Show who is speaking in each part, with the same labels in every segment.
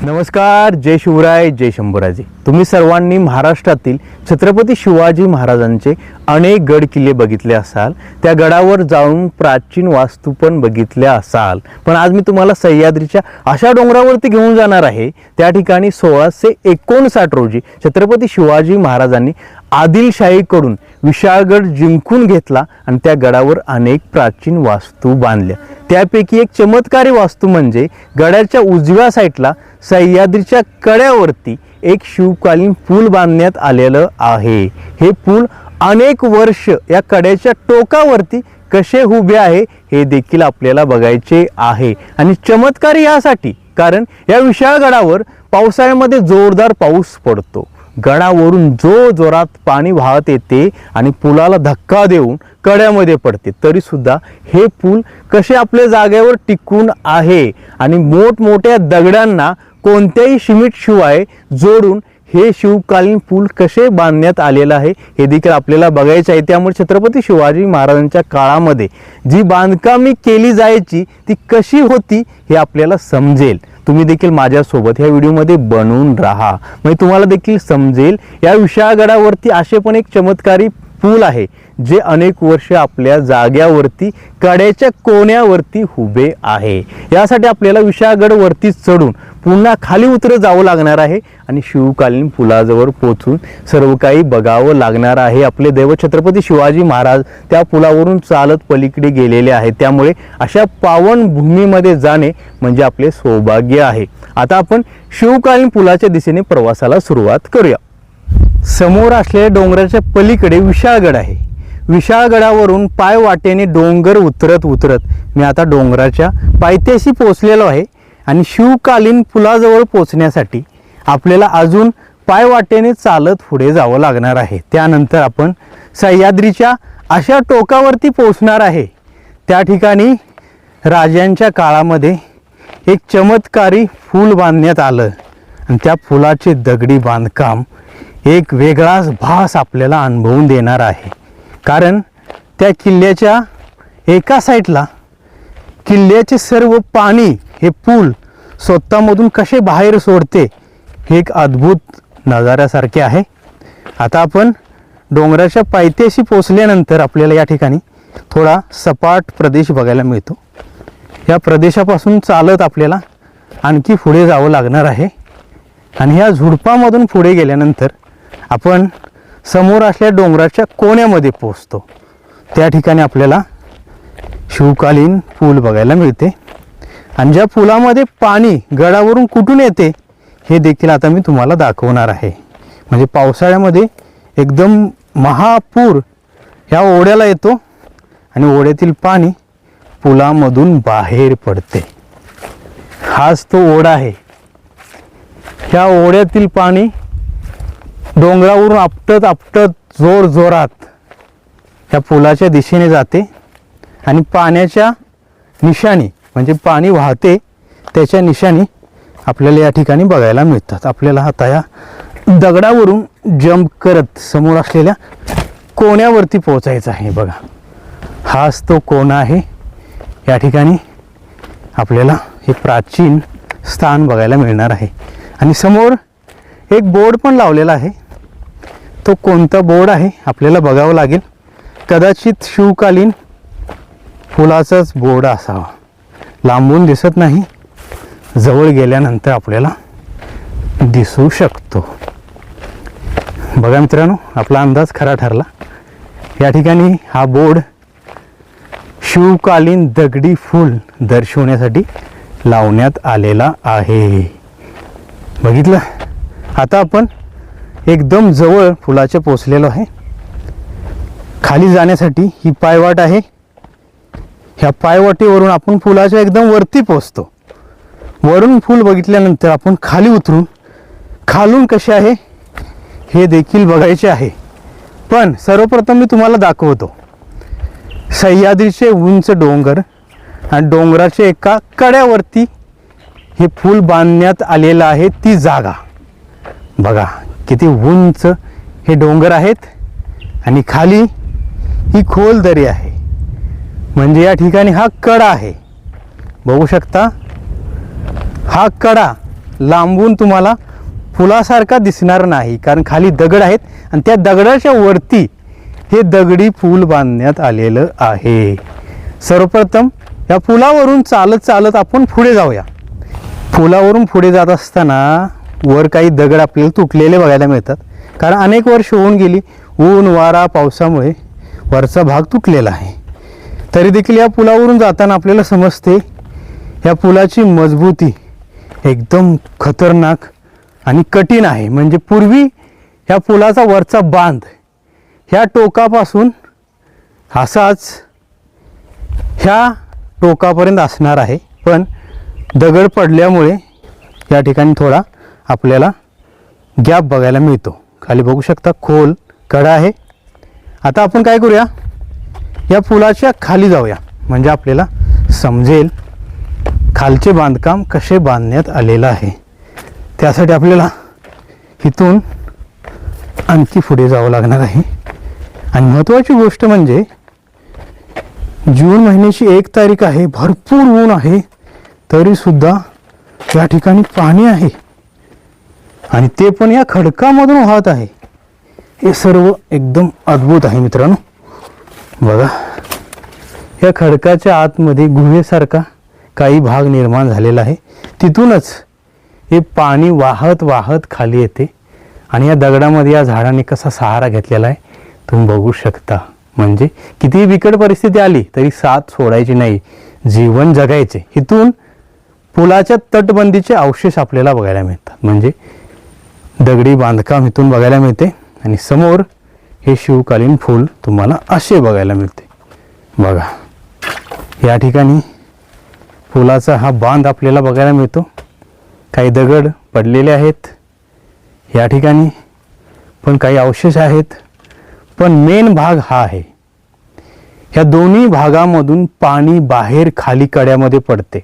Speaker 1: नमस्कार, जय शिवराय, जय शंभूराजे. तुम्ही सर्वांनी महाराष्ट्रातील छत्रपती शिवाजी महाराजांचे अनेक गड किल्ले बघितले असाल. त्या गडावर जाऊन प्राचीन वास्तू पण बघितल्या असाल. पण आज मी तुम्हाला सह्याद्रीच्या अशा डोंगरावरती घेऊन जाणार आहे. त्या ठिकाणी 1659 रोजी छत्रपती शिवाजी महाराजांनी आदिलशाहीकडून विशाळगड जिंकून घेतला आणि त्या गडावर अनेक प्राचीन वास्तू बांधल्या. त्यापैकी एक चमत्कारी वास्तू म्हणजे गडाच्या उजव्या साईडला सह्याद्रीच्या कड्यावरती एक शिवकालीन पूल बांधण्यात आलेलं आहे. हे पूल अनेक वर्ष या कड्याच्या टोकावरती कसे उभे आहे हे देखील आपल्याला बघायचे आहे. आणि चमत्कारी यासाठी कारण या विशाळ गडावर पावसाळ्यामध्ये जोरदार पाऊस पडतो. गडावरून जोरात पाणी वाहत येते आणि पुलाला धक्का देऊन कड्यामध्ये पडते. तरी सुद्धा हे पूल कसे आपल्या जागेवर टिकून आहे आणि मोठमोठ्या दगडांना कोणत्याही सिमेंट शिवाय जोडून हे शिवकालीन पूल कसे बांधण्यात आलेलं आहे हे देखील आपल्याला बघायचं आहे. त्यामुळे छत्रपती शिवाजी महाराजांच्या काळामध्ये जी बांधकामे केली जायची ती कशी होती हे आपल्याला समजेल. तुम्ही देखील माझ्यासोबत ह्या व्हिडिओमध्ये बनून राहा, म्हणजे तुम्हाला देखील समजेल. या विशाळगडावरती असे पण एक चमत्कारी पूल आहे जे अनेक वर्ष आपल्या जाग्यावरती कड्याच्या कोण्यावरती उभे आहे. यासाठी आपल्याला विशाळगडवरती चढून पुन्हा खाली उतरत जावं लागणार आहे आणि शिवकालीन पुलाजवळ पोहोचून सर्व काही बघावं लागणार आहे. आपले दैवत छत्रपती शिवाजी महाराज त्या पुलावरून चालत पलीकडे गेलेले आहेत. त्यामुळे अशा पावन भूमीमध्ये जाणे म्हणजे आपले सौभाग्य आहे. आता आपण शिवकालीन पुलाच्या दिशेने प्रवासाला सुरुवात करूया. समोर असलेल्या डोंगराच्या पलीकडे विशाळगड आहे. विशाळगडावरून पाय वाटेने डोंगर उतरत मी आता डोंगराच्या पायथ्याशी पोहोचलेलो आहे. आणि शिवकालीन पुलाजवळ पोहोचण्यासाठी आपल्याला अजून पाय वाटेने चालत पुढे जावं लागणार आहे. त्यानंतर आपण सह्याद्रीच्या अशा टोकावरती पोहोचणार आहे. त्या ठिकाणी राजांच्या काळामध्ये एक चमत्कारी पूल बांधण्यात आलं आणि त्या पुलाचे दगडी बांधकाम एक वेगळाच भास आपल्याला अनुभवून देणार आहे. कारण त्या किल्ल्याच्या एका साईडला किल्ल्याचे सर्व पाणी हे पूल स्वतःमधून कसे बाहेर सोडते हे एक अद्भुत नजाऱ्यासारखे आहे. आता आपण डोंगराच्या पायथ्याशी पोचल्यानंतर आपल्याला या ठिकाणी थोडा सपाट प्रदेश बघायला मिळतो. या प्रदेशापासून चालत आपल्याला आणखी पुढे जावं लागणार आहे. आणि ह्या झुडपामधून पुढे गेल्यानंतर आपण समोर असलेल्या डोंगराच्या कोण्यामध्ये पोहोचतो. त्या ठिकाणी आपल्याला शिवकालीन पूल बघायला मिळते. आणि ज्या पुलामध्ये पाणी गडावरून कुठून येते हे देखील आता मी तुम्हाला दाखवणार आहे. म्हणजे पावसाळ्यामध्ये एकदम महापूर ह्या ओढ्याला येतो आणि ओढ्यातील पाणी पुलामधून बाहेर पडते. हाच तो ओढा आहे. ह्या ओढ्यातील पाणी डोंगरावरून आपटत जोरात त्या पुलाच्या दिशेने जाते आणि पाण्याच्या निशाणी म्हणजे पाणी वाहते त्याच्या निशाणी आपल्याला या ठिकाणी बघायला मिळतात. आपल्याला आता या दगडावरून जंप करत समोर असलेल्या कोण्यावरती पोहोचायचं आहे. बघा, हाच तो कोना आहे. या ठिकाणी आपल्याला हे प्राचीन स्थान बघायला मिळणार आहे. आणि समोर एक बोर्ड पण लावलेला आहे. तो कोणता बोर्ड आहे आपल्याला बघावं लागेल. कदाचित शिवकालीन पुलाचाच बोर्ड असावा. लांबून दिसत नाही, जवळ गेल्यानंतर आपल्याला दिसू शकतो. बघा मित्रांनो, आपला अंदाज खरा ठरला. या ठिकाणी हा बोर्ड शिवकालीन दगडी पूल दर्शवण्यासाठी लावण्यात आलेला आहे. बघितलं. आता आपण एकदम जवळ पुलाच्या पोचलेलो आहे. खाली जाण्यासाठी ही पायवाट आहे. ह्या पायवाटेवरून आपण पुलाच्या एकदम वरती पोचतो. वरून पूल बघितल्यानंतर आपण खाली उतरून खालून कसे आहे हे देखील बघायचे आहे. पण सर्वप्रथम मी तुम्हाला दाखवतो सह्याद्रीचे उंच डोंगर आणि डोंगराच्या एका कड्यावरती हे पूल बांधण्यात आलेलं आहे. ती जागा बघा, किती उंच हे डोंगर आहेत आणि खाली ही खोल दरी आहे. म्हणजे या ठिकाणी हा कडा आहे. बघू शकता, हा कडा लांबून तुम्हाला पुलासारखा दिसणार नाही, कारण खाली दगड आहेत आणि त्या दगडाच्या वरती हे दगडी पूल बांधण्यात आलेलं आहे. सर्वप्रथम या पुलावरून चालत चालत आपण पुढे जाऊया. पुलावरून पुढे जात असताना वर काही दगड आपल्याला तुटलेले बघायला मिळतात, कारण अनेक वर्ष होऊन गेली, ऊन वारा पावसामुळे वरचा भाग तुटलेला आहे. तरी देखील या पुलावरून जाताना आपल्याला समजते या पुलाची मजबूती एकदम खतरनाक आणि कठीण आहे. म्हणजे पूर्वी ह्या पुलाचा वरचा बांध ह्या टोकापासून असाच ह्या टोकापर्यंत असणार आहे, पण दगड पडल्यामुळे या ठिकाणी थोडा आपल्याला गॅप बघायला मिळतो. खाली बघू शकता खोल कडा आहे. आता आपण काय करूया, या पुलाच्या खाली जाऊया, म्हणजे आपल्याला समजेल खालचे बांधकाम कसे बांधण्यात आलेलं आहे. त्यासाठी आपल्याला इथून आणखी पुढे जावं लागणार आहे. आणि महत्त्वाची गोष्ट म्हणजे जून महिन्याची 1 तारीख आहे, भरपूर ऊन आहे, तरीसुद्धा या ठिकाणी पाणी आहे आणि ते पण या खडकामधून वाहत आहे. हे सर्व एकदम अद्भुत आहे मित्रांनो. बघा, या खडकाच्या आतमध्ये गुहेसारखा काही भाग निर्माण झालेला आहे. तिथूनच हे पाणी वाहत वाहत खाली येते आणि या दगडामध्ये या झाडाने कसा सहारा घेतलेला आहे तुम्ही बघू शकता. म्हणजे कितीही बिकट परिस्थिती आली तरी साथ सोडायची नाही, जीवन जगायचे. इथून पुलाच्या तटबंदीचे अवशेष आपल्याला बघायला मिळतात. म्हणजे दगडी बांधकाम इथून बघायला मिळते आणि समोर हे शिवकालीन फूल तुम्हाला असे बघायला मिळते. बघा, या ठिकाणी पुलाचा हा बांध आपल्याला बघायला मिळतो. काही दगड पडलेले आहेत या ठिकाणी, पण काही अवशेष आहेत. पण मेन भाग हा आहे. ह्या दोन्ही भागामधून पाणी बाहेर खाली कड्यामध्ये पडते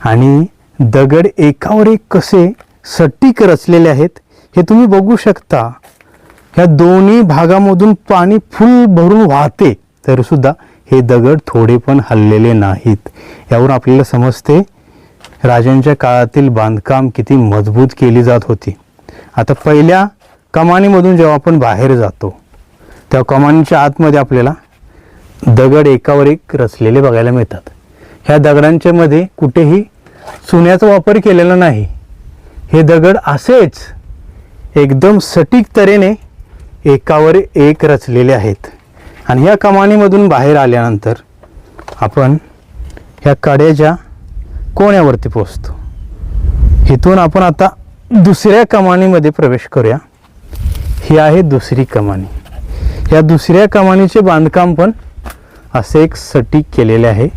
Speaker 1: आणि दगड एकावर एक कसे सटीक रचलेले आहेत हे तुम्ही बघू शकता. ह्या दोन्ही भागामधून पाणी फुल भरून वाहते, तरी सुद्धा हे दगड थोडे पण हललेले नाहीत. यावरून आपल्याला समजते राजांच्या काळातील बांधकाम किती मजबूत केली जात होती. आता पहिल्या कमानीमधून जेव्हा आपण बाहेर जातो तेव्हा कमानीच्या आतमध्ये आपल्याला दगड एकावर एक रचलेले बघायला मिळतात. ह्या दगडांच्या मध्ये कुठेही चुन्याचा वापर केलेला नाही. हे दगड असेच एकदम सटीक तऱ्हेने एकावर एक रचलेले आहेत. आणि ह्या कमानीमधून बाहेर आल्यानंतर आपण ह्या कड्याच्या कोण्यावरती पोहोचतो. इथून आपण आता दुसऱ्या कमानीमध्ये प्रवेश करूया. ही आहे दुसरी कमानी. या दुसऱ्या कमानीचे बांधकाम पण असे एक सटीक केलेले आहे.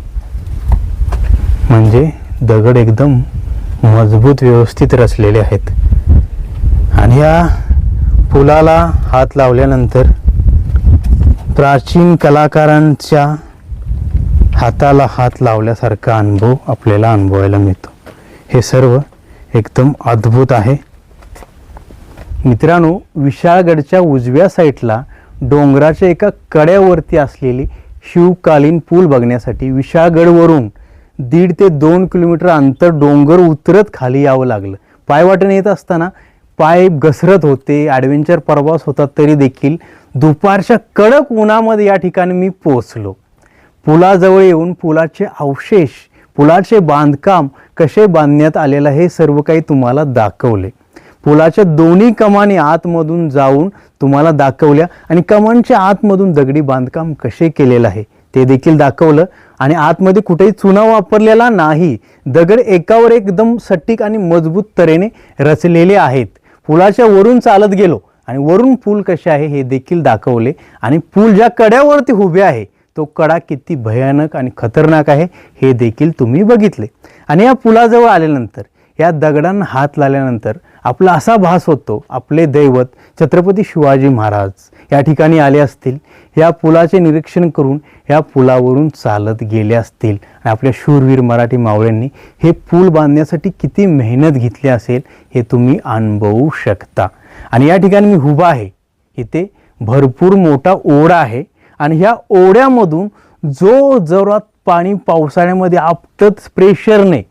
Speaker 1: म्हणजे दगड एकदम मजबूत व्यवस्थित रचलेले आहेत. आणि या पुलाला हात लावल्यानंतर प्राचीन कलाकारांच्या हाताला हात लावल्यासारखा अनुभव आपल्याला अनुभवायला मिळतो. हे सर्व एकदम अद्भुत आहे. मित्रांनो, विशाळगडच्या उजव्या साईडला डोंगराच्या एका कड्यावरती असलेली शिवकालीन पूल बघण्यासाठी विशाळगडवरून 1.5 ते 2 किलोमीटर अंतर डोंगर उतरत खाली यावं लागलं. पायवाटेने येत असताना पाय घसरत होते, ॲडव्हेंचर प्रवास होता, तरी देखील दुपारच्या कडक उन्हामध्ये या ठिकाणी मी पोहोचलो. पुलाजवळ येऊन पुलाचे अवशेष, पुलाचे बांधकाम कसे बांधण्यात आलेलं हे सर्व काही तुम्हाला दाखवले. पुलाच्या दोन्ही कमानी आतमधून जाऊन तुम्हाला दाखवल्या आणि कमानच्या आतमधून दगडी बांधकाम कसे केलेलं आहे ते देखील दाखवलं. आणि आतमध्ये कुठेही चुना वापरलेला नाही. दगड एकावर एकदम सटीक आणि मजबूत तऱ्हेने रचलेले आहेत. पुलाच्या वरून चालत गेलो आणि वरून पूल कसे आहे हे देखील दाखवले. आणि पूल ज्या कड्यावरती उभे आहे तो कडा किती भयानक आणि खतरनाक आहे हे देखील तुम्ही बघितले. आणि या पुलाजवळ आल्यानंतर, या दगडांना हात लावल्यानंतर आपला असा भास होतो आपले दैवत छत्रपती शिवाजी महाराज या ठिकाणी आले असतील, या पुलाचे निरीक्षण करून या पुलावरून चालत गेले असतील. आणि आपल्या शूरवीर मराठी मावळ्यांनी हे पूल बांधण्यासाठी किती मेहनत घेतली असेल हे तुम्ही अनुभवू शकता. आणि या ठिकाणी मी उभा आहे, इथे भरपूर मोठा ओढा आहे आणि ह्या ओढ्यामधून जो जोरात पाणी पावसाळ्यामध्ये आपटत प्रेशरने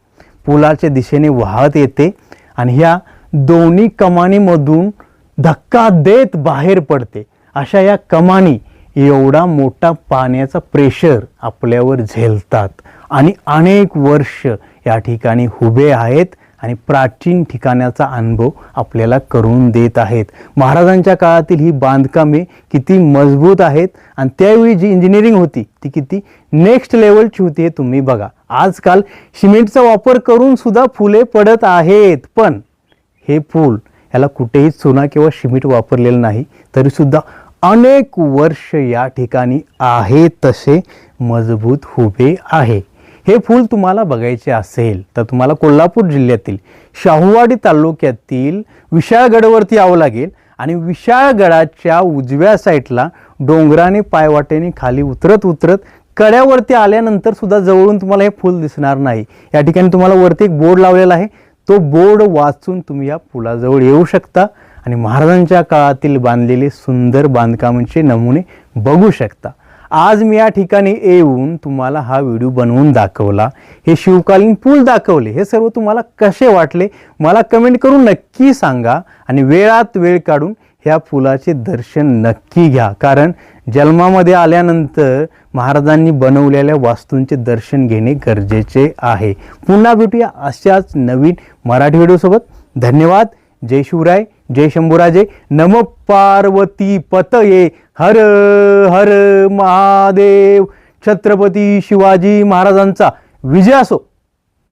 Speaker 1: पुलाच्या दिशेने वाहत येते आणि ह्या दोन्ही कमानीमधून धक्का देत बाहेर पडते. अशा या कमानी एवढा मोठा पाण्याचा प्रेशर आपल्यावर झेलतात आणि अनेक वर्ष या ठिकाणी उभे आहेत आणि प्राचीन ठिकाणाचा अनुभव आपल्याला करून देत आहेत. महाराजांच्या काळातील ही बांधकामे किती मजबूत आहेत आणि त्यावेळी जी इंजिनिअरिंग होती ती किती नेक्स्ट लेवलची होती हे तुम्ही बघा. आजकाल सिमेंटचा वापर करून सुद्धा फुले पडत आहेत, पण हे पूल याला कुठेही चुना किंवा सिमेंट वापरलेलं नाही, तरीसुद्धा अनेक वर्ष या ठिकाणी आहे तसे मजबूत उभे आहे. हे पूल तुम्हाला बघायचे असेल तर तुम्हाला कोल्हापूर जिल्ह्यातील शाहूवाडी तालुक्यातील विशाळगडावरती यावं लागेल आणि विशाळगडाच्या उजव्या साईडला डोंगराने पायवाटेने खाली उतरत उतरत कड्यावरती आल्यानंतर सुद्धा जवळून तुम्हाला हे पूल दिसणार नाही. या ठिकाणी तुम्हाला वरती एक बोर्ड लावलेला आहे, तो बोर्ड वाचून तुम्ही या पुलाजवळ येऊ शकता आणि महाराजांच्या काळातील बांधलेले सुंदर बांधकामांचे नमुने बघू शकता. आज मी या ठिकाणी येऊन तुम्हाला हा व्हिडिओ बनवून दाखवला, हे शिवकालीन पूल दाखवले. हे सर्व तुम्हाला कसे वाटले मला कमेंट करून नक्की सांगा आणि वेळात वेळ काढून ह्या पुलाचे दर्शन नक्की घ्या, कारण जन्मामध्ये आल्यानंतर महाराजांनी बनवलेल्या वास्तूंचे दर्शन घेणे गरजेचे आहे. पुन्हा भेटूया अशाच नवीन मराठी व्हिडिओसोबत. धन्यवाद. जय शिवराय, जय शंभूराजे, नमः पार्वती पतये, हर हर महादेव. छत्रपती शिवाजी महाराजांचा विजय असो.